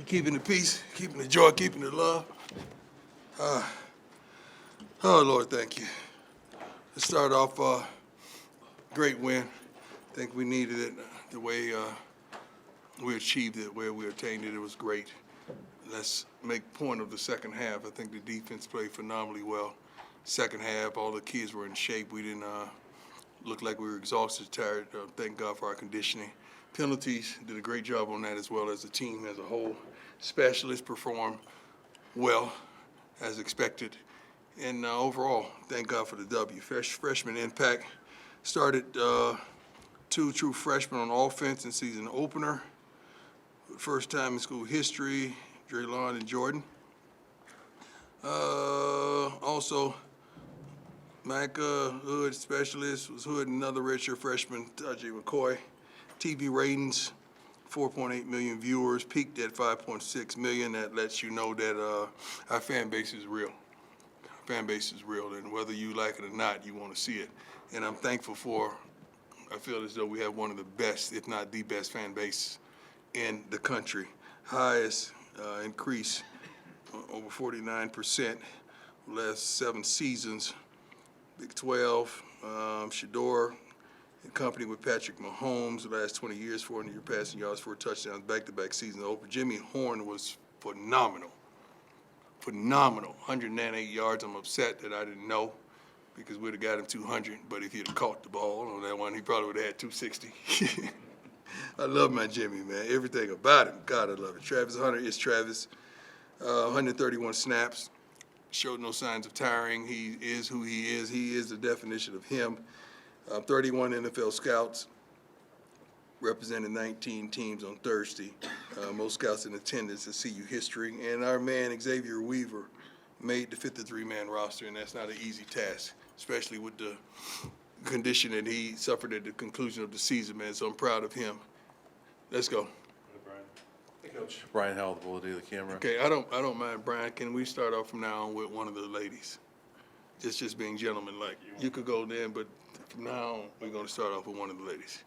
keeping the peace, keeping the joy, keeping the love. Oh, Lord, thank you. Let's start off great win. I think we needed it the way we achieved it, where we attained it. It was great. Let's make point of the second half. I think the defense played phenomenally well. Second half, all the kids were in shape. We didn't look like we were exhausted, tired. Thank God for our conditioning. Penalties, did a great job on that as well as the team as a whole. Specialists performed well, as expected. And overall, thank God for the W. Freshman impact. Started 2 true freshmen on offense in season opener. First time in school history, Draylon and Jordan. Also, Micah Hood, specialist, was Hood, another redshirt freshman, Tajay McCoy. TV ratings, 4.8 million viewers, peaked at 5.6 million. That lets you know that our fan base is real. Our fan base is real, and whether you like it or not, you want to see it. And I'm thankful I feel as though we have one of the best, if not the best fan base in the country. Highest increase, over 49%, last 7 seasons. Big 12, Shador, in company with Patrick Mahomes, the last 20 years, 400 passing yards, 4 touchdowns, back-to-back seasons open. Jimmy Horn was phenomenal. 198 yards. I'm upset that I didn't know, because we'd have got him 200, but if he'd have caught the ball on that one, he probably would have had 260. I love my Jimmy, man. Everything about him. God, I love it. Travis Hunter is Travis. 131 snaps. Showed no signs of tiring. He is who he is. He is the definition of him. 31 NFL scouts, represented 19 teams on Thursday. Most scouts in attendance at CU history. And our man, Xavier Weaver, made the 53-man roster, and that's not an easy task, especially with the condition that he suffered at the conclusion of the season, man. So I'm proud of him. Let's go. Hey, Coach. Brian Howell, the Bullet of the camera. Okay, I don't mind, Brian. Can we start off from now on with one of the ladies? Just being gentlemanlike. You could go then, but from now on, we're going to start off with one of the ladies.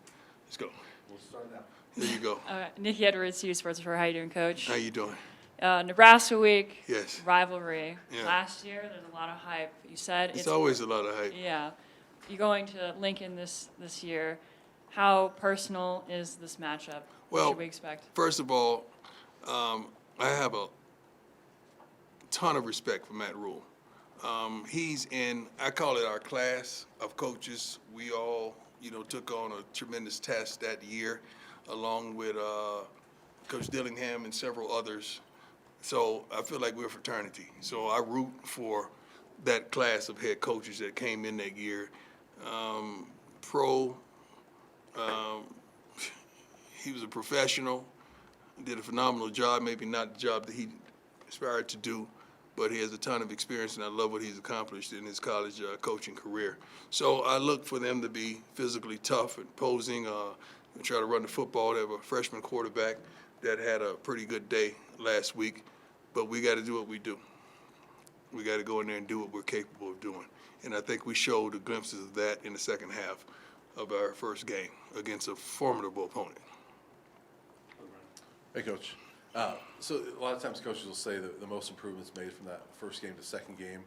Let's go. We'll start now. There you go. Nikki Edwards, CU Sports Report. How you doing, Coach? How you doing? Nebraska week. Yes. Rivalry. Yeah. Last year, there's a lot of hype. You said It's always a lot of hype. Yeah. You're going to Lincoln this year. How personal is this matchup? What Well, should we expect? First of all, I have a ton of respect for Matt Rule. He's in, I call it our class of coaches. We all, took on a tremendous task that year, along with Coach Dillingham and several others. So I feel like we're a fraternity. So I root for that class of head coaches that came in that year. He was a professional, did a phenomenal job, maybe not the job that he aspired to do, but he has a ton of experience, and I love what he's accomplished in his college coaching career. So I look for them to be physically tough and posing, and try to run the football. They have a freshman quarterback that had a pretty good day last week, but we got to do what we do. We got to go in there and do what we're capable of doing. And I think we showed the glimpses of that in the second half of our first game against a formidable opponent. Hey, Coach. So a lot of times coaches will say that the most improvements made from that first game to second game.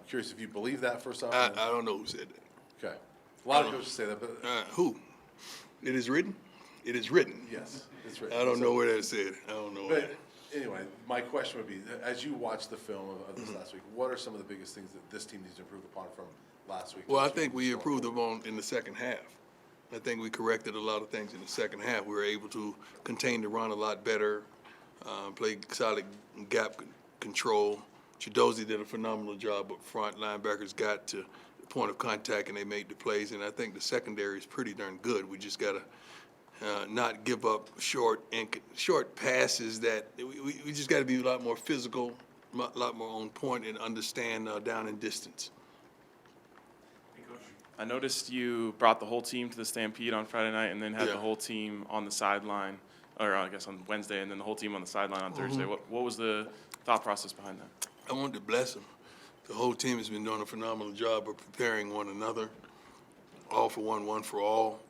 Curious if you believe that, first off. I don't know who said that. Okay. A lot of coaches say that, but Who? It is written? It is written. yes, it's right. I don't know where that said. I don't know where. But anyway, my question would be, as you watch the film of this last week, what are some of the biggest things that this team needs to improve upon from last week? Well, I think we improved upon in the second half. I think we corrected a lot of things in the second half. We were able to contain the run a lot better, play solid gap control. Chidozie did a phenomenal job up front. Linebackers got to the point of contact and they made the plays. And I think the secondary is pretty darn good. We just got to not give up short passes. That we just got to be a lot more physical, a lot more on point, and understand down and distance. I noticed you brought the whole team to the Stampede on Friday night and then had Yeah. the whole team on the sideline, or I guess on Wednesday, and then the whole team on the sideline on Thursday. What was the thought process behind that? I wanted to bless them. The whole team has been doing a phenomenal job of preparing one another, all for one for all.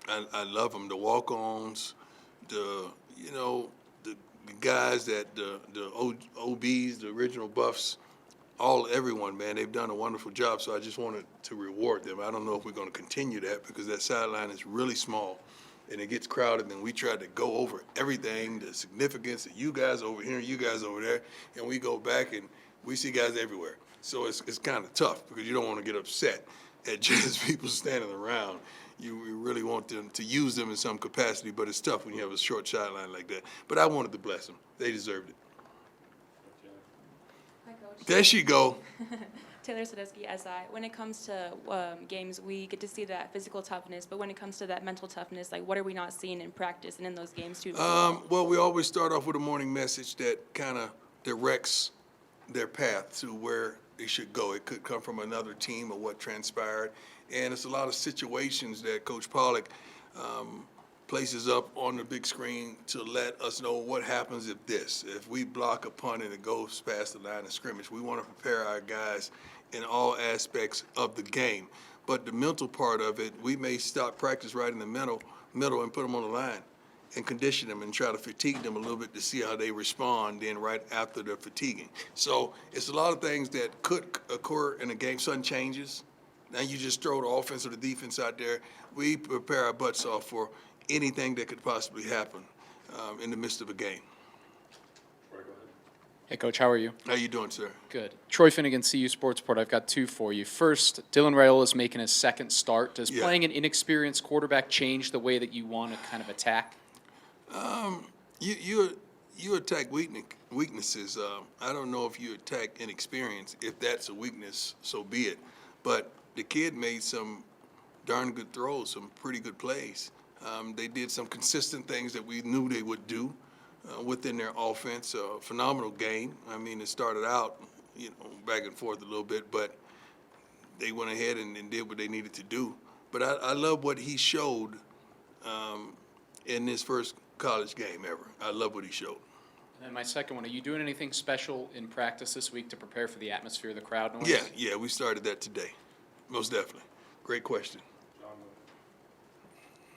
I love them. The walk-ons, the guys that the OBs, the original buffs, everyone, man, they've done a wonderful job. So I just wanted to reward them. I don't know if we're going to continue that because that sideline is really small and it gets crowded. And we try to go over everything, the significance of you guys over here and you guys over there, and we go back and we see guys everywhere. So it's kind of tough because you don't want to get upset at just people standing around. You really want them to use them in some capacity, but it's tough when you have a short sideline like that. But I wanted to bless them. They deserved it. Hi, Coach. There she go. Taylor Sadowski, SI. When it comes to games, we get to see that physical toughness, but when it comes to that mental toughness, like what are we not seeing in practice and in those games too? Well, we always start off with a morning message that kind of directs their path to where they should go. It could come from another team or what transpired. And it's a lot of situations that Coach Pollock places up on the big screen to let us know what happens if we block a punt and it goes past the line of scrimmage. We want to prepare our guys in all aspects of the game. But the mental part of it, we may stop practice right in the middle and put them on the line and condition them and try to fatigue them a little bit to see how they respond then right after the fatiguing. So it's a lot of things that could occur in a game. Sudden changes. Now you just throw the offense or the defense out there. We prepare our butts off for anything that could possibly happen in the midst of a game. Hey, Coach, how are you? How you doing, sir? Good. Troy Finnegan, CU Sports Report. I've got two for you. First, Dylan Raiola is making his second start. Does playing an inexperienced quarterback change the way that you want to kind of attack? You attack weaknesses. I don't know if you attack inexperience. If that's a weakness, so be it. But the kid made some darn good throws, some pretty good plays. They did some consistent things that we knew they would do within their offense. Phenomenal game. I mean, it started out, back and forth a little bit, but they went ahead and did what they needed to do. But I love what he showed in his first college game ever. I love what he showed. And my second one, are you doing anything special in practice this week to prepare for the atmosphere of the crowd noise? Yeah, we started that today. Most definitely. Great question.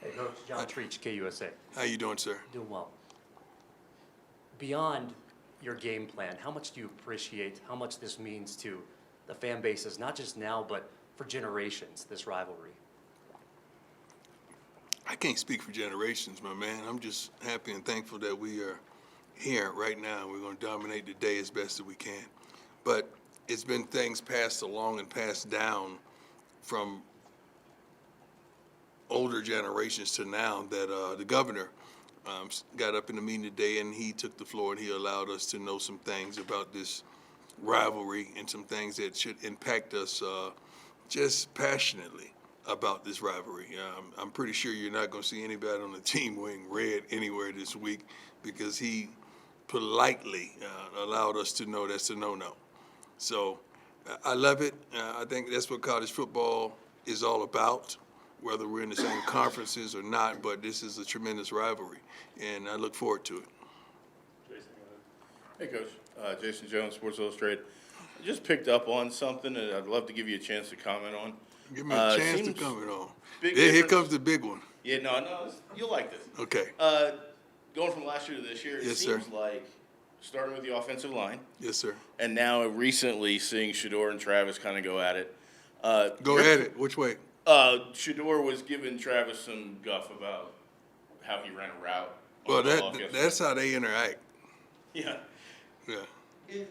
Hey, Coach, John Treach, KUSA. How you doing, sir? Doing well. Beyond your game plan, how much do you appreciate how much this means to the fan bases, not just now, but for generations, this rivalry? I can't speak for generations, my man. I'm just happy and thankful that we are here right now. We're going to dominate the day as best as we can. But it's been things passed along and passed down from older generations to now that the governor got up in the meeting today and he took the floor and he allowed us to know some things about this rivalry and some things that should impact us just passionately about this rivalry. I'm pretty sure you're not going to see anybody on the team wearing red anywhere this week because he politely allowed us to know that's a no-no. So I love it. I think that's what college football is all about, whether we're in the same conferences or not, but this is a tremendous rivalry, and I look forward to it. Hey, Coach. Jason Jones, Sports Illustrated. I just picked up on something that I'd love to give you a chance to comment on. Give me a chance to comment on. big Here difference. comes the big one. Yeah, no, you'll like this. Okay. Going from last year to this year, it Yes, sir. seems like starting with the offensive line, Yes, sir. and now recently seeing Shador and Travis kind of go at it. Go at it. Which way? Shador was giving Travis some guff about how he ran a route. Well, on the ball that's how they interact. Yeah. Yeah.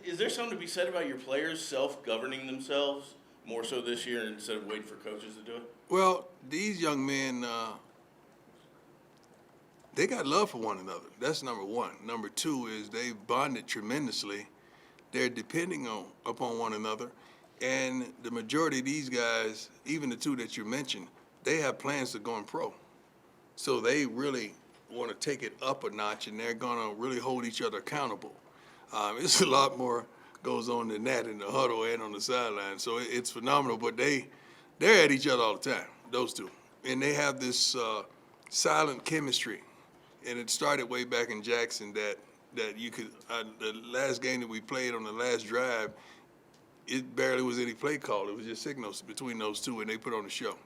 Is there something to be said about your players self-governing themselves more so this year instead of waiting for coaches to do it? Well, these young men, they got love for one another. That's number one. Number two is they bonded tremendously. They're depending upon one another. And the majority of these guys, even the two that you mentioned, they have plans to go in pro. So they really want to take it up a notch, and they're going to really hold each other accountable. It's a lot more goes on than that in the huddle and on the sideline. So it's phenomenal. But they're at each other all the time, those two. And they have this silent chemistry. And it started way back in Jackson that you could the last game that we played on the last drive, it barely was any play call. It was just signals between those two, and they put on the show.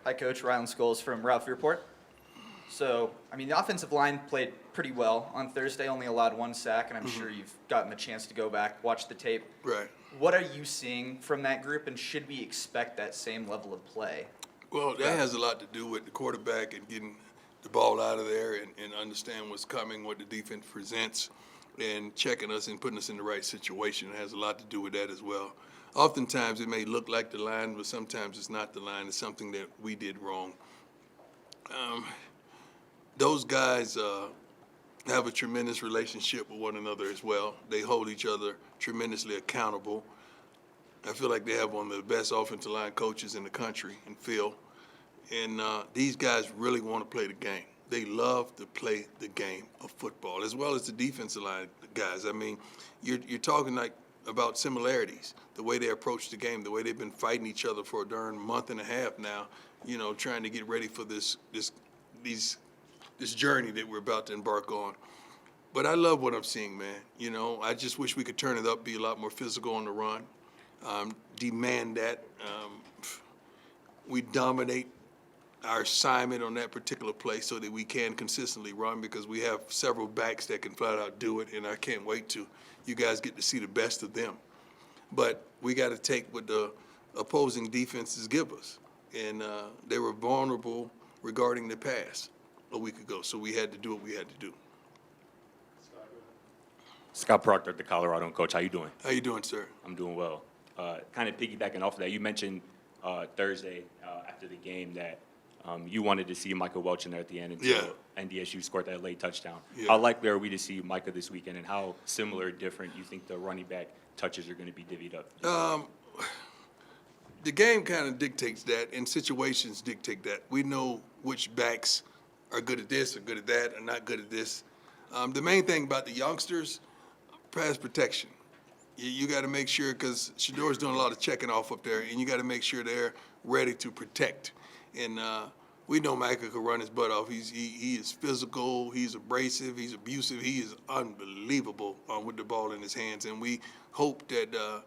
Hi, Coach. Rylan Scholes from Ralphie Report. So, I mean, the offensive line played pretty well on Thursday, only allowed 1 sack, and I'm sure you've gotten the chance to go back, watch the tape. Right. What are you seeing from that group, and should we expect that same level of play? Well, that has a lot to do with the quarterback and getting the ball out of there and understand what's coming, what the defense presents, and checking us and putting us in the right situation. It has a lot to do with that as well. Oftentimes it may look like the line, but sometimes it's not the line. It's something that we did wrong. Those guys have a tremendous relationship with one another as well. They hold each other tremendously accountable. I feel like they have one of the best offensive line coaches in the country, in Phil. And these guys really want to play the game. They love to play the game of football, as well as the defensive line guys. I mean, you're talking like about similarities, the way they approach the game, the way they've been fighting each other for a darn month and a half now, you know, trying to get ready for this journey that we're about to embark on. But I love what I'm seeing, man. You know, I just wish we could turn it up, be a lot more physical on the run, demand that. We dominate our assignment on that particular play so that we can consistently run, because we have several backs that can flat out do it, and I can't wait to. You guys get to see the best of them. But we got to take what the opposing defenses give us. And they were vulnerable regarding the pass a week ago, so we had to do what we had to do. Scott Proctor, the Colorado coach. How you doing? How you doing, sir? I'm doing well. Kind of piggybacking off of that, you mentioned Thursday after the game that you wanted to see Micah Welch in there at the end until NDSU scored that late touchdown. Yeah. How likely are we to see Micah this weekend, and how similar or different you think the running back touches are going to be divvied up? The game kind of dictates that, and situations dictate that. We know which backs are good at this, or good at that, or not good at this. The main thing about the youngsters, pass protection. You got to make sure, because Shador's doing a lot of checking off up there, and you got to make sure they're ready to protect. And we know Micah can run his butt off. He is physical, he's abrasive, he's abusive, he is unbelievable with the ball in his hands. And we hope that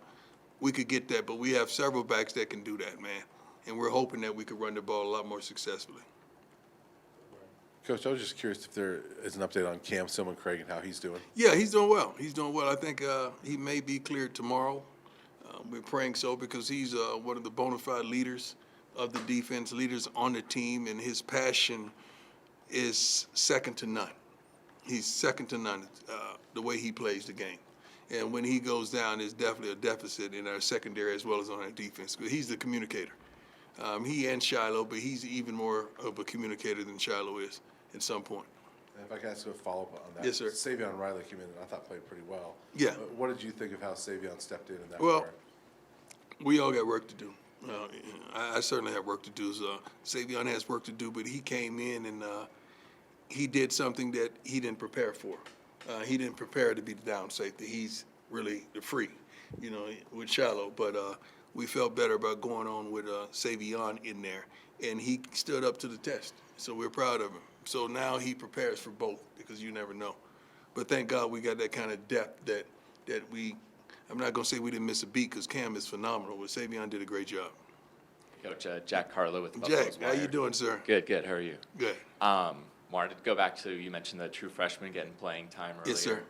we could get that, but we have several backs that can do that, man. And we're hoping that we could run the ball a lot more successfully. Coach, I was just curious if there is an update on Cam Silman-Craig and how he's doing. Yeah, he's doing well. He's doing well. I think he may be cleared tomorrow. We're praying so, because he's one of the bona fide leaders of the defense, leaders on the team, and his passion is second to none. He's second to none, the way he plays the game. And when he goes down, there's definitely a deficit in our secondary as well as on our defense. He's the communicator. He and Shiloh, but he's even more of a communicator than Shiloh is at some point. And if I can ask a follow-up on that. Yes, sir. Savion Riley came in and I thought played pretty well. Yeah. What did you think of how Savion stepped in that Well, regard? we all got work to do. I certainly have work to do. So Savion has work to do, but he came in and he did something that he didn't prepare for. He didn't prepare to be the down safety. He's really the free, you know, with Shiloh. But we felt better about going on with Savion in there, and he stood up to the test. So we're proud of him. So now he prepares for both, because you never know. But thank God we got that kind of depth that we. I'm not going to say we didn't miss a beat, because Cam is phenomenal, but Savion did a great job. Coach, Jack Carlo with the Buffalo Jack, how you doing, sir? Good. How are you? Good. Wanted to go back to, you mentioned the true freshman getting playing time earlier. Yes, sir.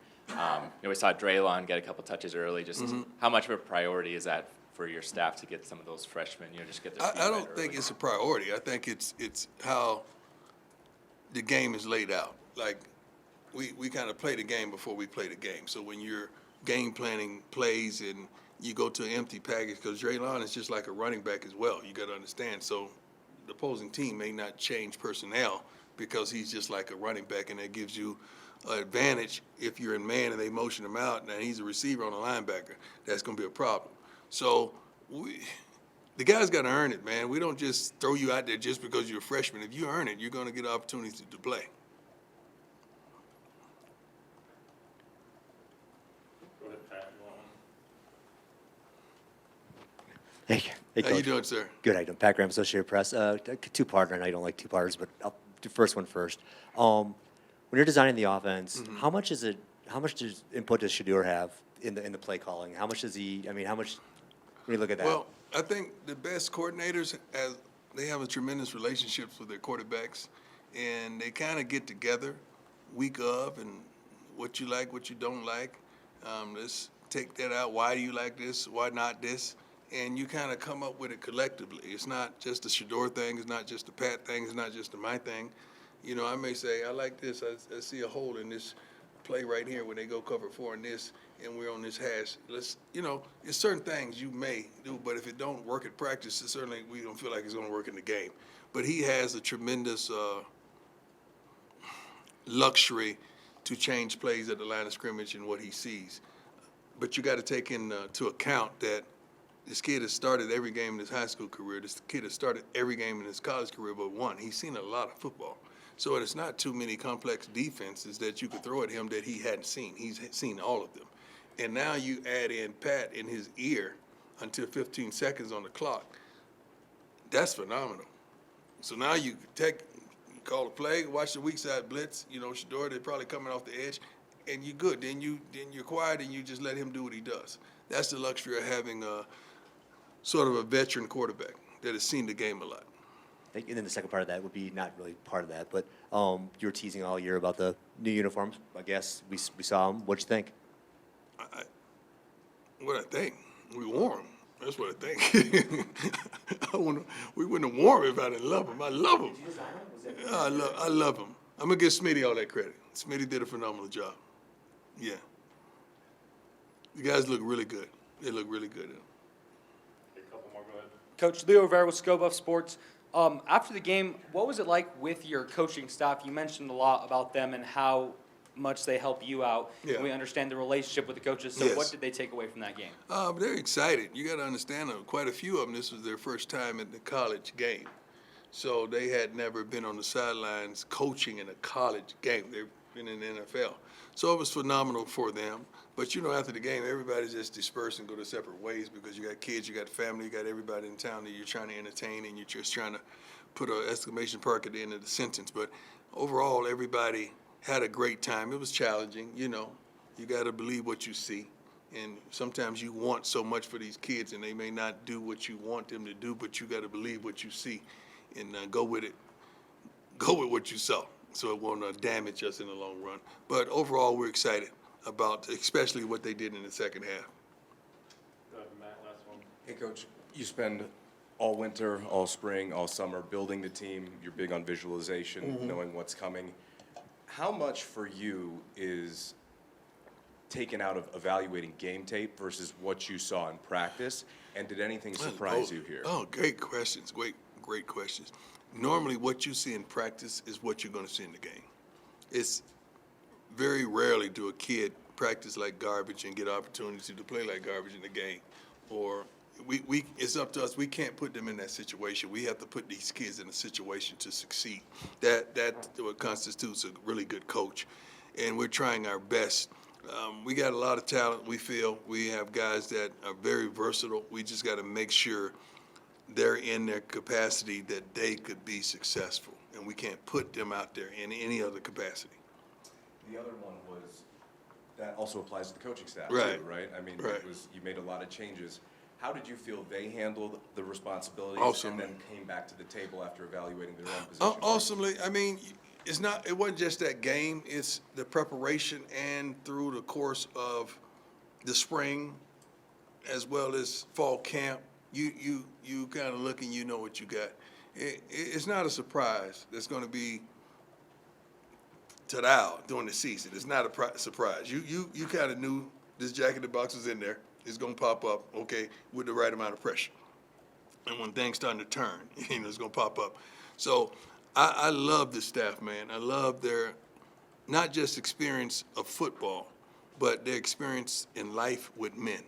We saw Draylon get a couple touches early. Just how much of a priority is that for your staff to get some of those freshmen, just get their feet I wet don't think early? it's a priority. I think it's how the game is laid out. Like, we kind of play the game before we play the game. So when you're game planning plays and you go to an empty package, because Draylon is just like a running back as well. You got to understand. So the opposing team may not change personnel because he's just like a running back, and that gives you an advantage if you're in man and they motion him out and he's a receiver on a linebacker. That's going to be a problem. So the guys got to earn it, man. We don't just throw you out there just because you're a freshman. If you earn it, you're going to get opportunities to play. Hey, How you Coach. doing, sir? Good. How you doing? Pat Graham, Associated Press. Two-parter. I know you don't like two-parters, but I'll do first one first. When you're designing the offense, how much does input does Shador have in the play calling? How much does he? I mean, how much? When you look at that. Well, I think the best coordinators they have a tremendous relationships with their quarterbacks, and they kind of get together week of and what you like, what you don't like. Let's take that out. Why do you like this? Why not this? And you kind of come up with it collectively. It's not just a Shador thing. It's not just a Pat thing. It's not just a my thing. You know, I may say, I like this. I see a hole in this play right here when they go cover 4 in this, and we're on this hash. Let's, you know, it's certain things you may do, but if it don't work at practice, it certainly we don't feel like it's going to work in the game. But he has a tremendous luxury to change plays at the line of scrimmage and what he sees. But you got to take into account that this kid has started every game in his high school career. This kid has started every game in his college career but one. He's seen a lot of football. So it's not too many complex defenses that you could throw at him that he hadn't seen. He's seen all of them. And now you add in Pat in his ear until 15 seconds on the clock. That's phenomenal. So now you call a play, watch the weak side blitz, you know, Shador, they're probably coming off the edge, and you're good. Then you're quiet and you just let him do what he does. That's the luxury of having sort of a veteran quarterback that has seen the game a lot. And then the second part of that would be not really part of that, but you were teasing all year about the new uniforms. I guess we saw them. What'd you think? What I think? We wore them. That's what I think. We wouldn't have worn them if I didn't love them. I love them. I love them. I'm going to give Smitty all that credit. Smitty did a phenomenal job. Yeah. The guys look really good. They look really good. A couple more, go ahead. Coach Leo Rivera with ScoBuff Sports. After the game, what was it like with your coaching staff? You mentioned a lot about them and how much they help you out. Yeah. And we understand the relationship with the coaches. So Yes. what did they take away from that game? They're excited. You got to understand, quite a few of them, this was their first time at the college game. So they had never been on the sidelines coaching in a college game. They've been in the NFL. So it was phenomenal for them. But, you know, after the game, everybody just dispersed and go their separate ways because you got kids, you got family, you got everybody in town that you're trying to entertain, and you're just trying to put an exclamation mark at the end of the sentence. But overall, everybody had a great time. It was challenging, you know. You got to believe what you see. And sometimes you want so much for these kids, and they may not do what you want them to do, but you got to believe what you see and go with it. Go with what you saw, so it won't damage us in the long run. But overall, we're excited about especially what they did in the second half. Go ahead, Matt, last one. Hey, Coach, you spend all winter, all spring, all summer building the team. You're big on visualization, knowing what's coming. How much for you is taken out of evaluating game tape versus what you saw in practice? And did anything surprise you here? Oh, great questions. Great questions. Normally, what you see in practice is what you're going to see in the game. It's very rarely do a kid practice like garbage and get opportunity to play like garbage in the game. Or it's up to us. We can't put them in that situation. We have to put these kids in a situation to succeed. That's what constitutes a really good coach. And we're trying our best. We got a lot of talent, we feel. We have guys that are very versatile. We just got to make sure they're in their capacity that they could be successful. And we can't put them out there in any other capacity. The other one was, that also applies to the coaching staff Right. too, right? I mean, Right. you made a lot of changes. How did you feel they handled the responsibilities Awesome. and then came back to the table after evaluating their own position? Awesomely, I mean, it wasn't just that game, it's the preparation and through the course of the spring as well as fall camp, you kind of look and you know what you got. It's not a surprise that's going to be ta-da during the season. It's not a surprise. You kind of knew this Jack in the Box was in there. It's going to pop up, okay, with the right amount of pressure. And when things starting to turn, it's going to pop up. So I love the staff, man. I love their not just experience of football, but their experience in life with men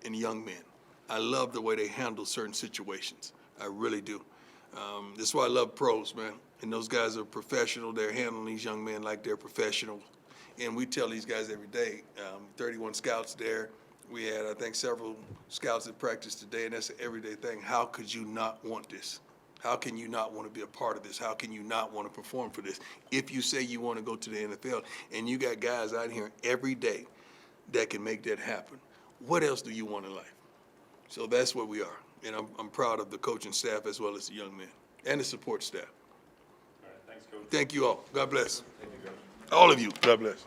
and young men. I love the way they handle certain situations. I really do. That's why I love pros, man. And those guys are professional. They're handling these young men like they're professional. And we tell these guys every day, 31 scouts there. We had, I think, several scouts that practice today, and that's an everyday thing. How could you not want this? How can you not want to be a part of this? How can you not want to perform for this? If you say you want to go to the NFL and you got guys out here every day that can make that happen, what else do you want in life? So that's where we are. And I'm proud of the coaching staff as well as the young men and the support staff. All right, thank Thank you all. God bless. All of you. God bless.